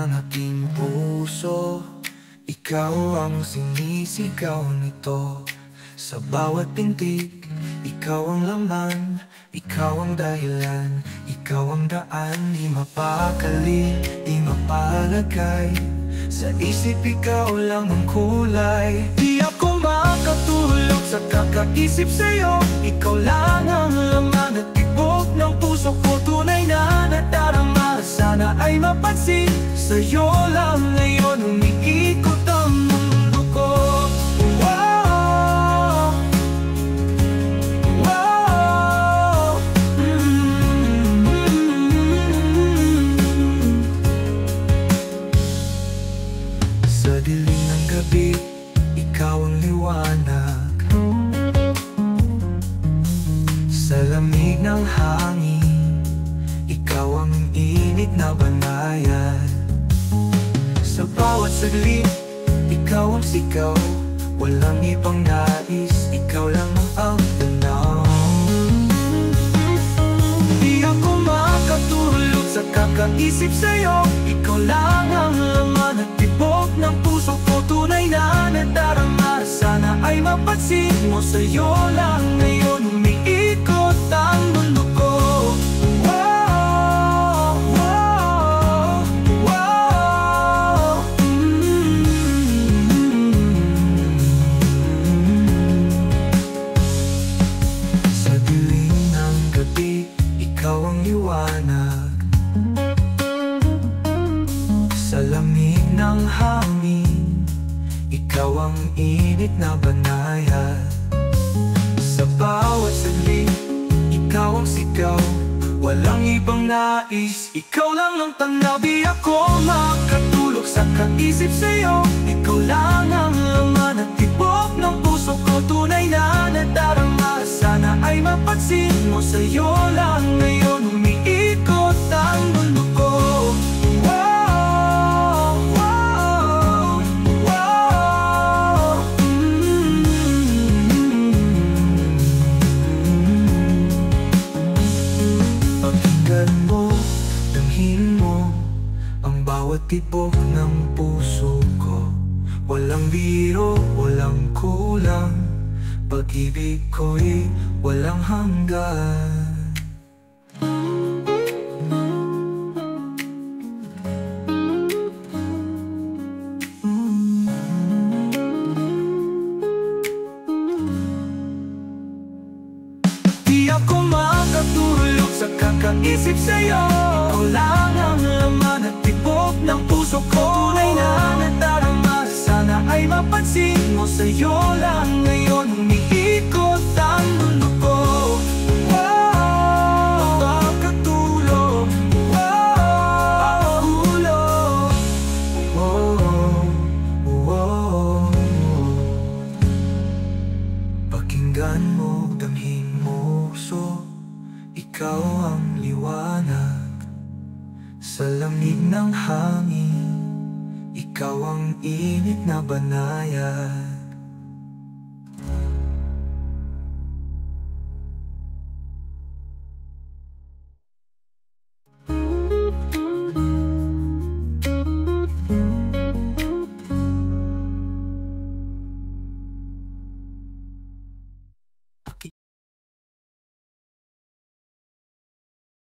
ng aking puso. Ikaw ang sinisigaw nito. Sa bawat pintig, ikaw ang laman, ikaw ang dahilan, ikaw ang daan. Di mapakali, di mapalagay, sa isip ikaw lang ang kulay. Di ako makatulog sa kakaisip sa'yo. Ikaw lang ang laman at tibok ng puso ko. Tunay na nadarama, sana ay mapansin. Sa'yo lang ngayon umiikot ang mundo ko. Wow, wow, Sa dilim ng gabi, ikaw ang liwanag. Sa lamig ng hangin, ikaw ang init na banayad. Sa bawat saglit, ikaw ang sigaw. Walang ibang nais, ikaw lang ang tanaw. Di ako makatulog sa kakaisip sa'yo. Ikaw lang ang laman at tibok ng puso ko. Tunay na nadarama, sana ay mapansin mo. Sa'yo lang ngayon umiikot ang mundo ko. Ikaw ang liwanag. Sa lamig ng hangin, ikaw ang init na banayad. Sa bawat saglit, ikaw ang sigaw. Walang ibang nais, ikaw lang ang tanaw. Di ako makatulog sa kaisip sa'yo. Ikaw lang ang laman at tibok ng puso ko. Tunay na nadarama, sana ay mapansin mo. Sa'yo lang ngayon umiikot ang mundo ko. Wow, wow, wow, Pakinggan mo, damhin mo ang bawat tibok ng puso ko. Walang biro, walang kulang, pag-ibig ko'y walang hanggan. Di ako makatulog sa kakaisip sa'yo. Ikaw lang ang laman at tibok ng puso ko. Tunay na nadarama, sana ay mapansin mo. Sa'yo lang ngayon umiikot ang mundo ko. Wow, makatulog. Wow, hulog. Oh, oh. Pakinggan mo, damhin mo, so ikaw ang liwanag. Sa lamig ng hangin, ikaw ang init na banayad.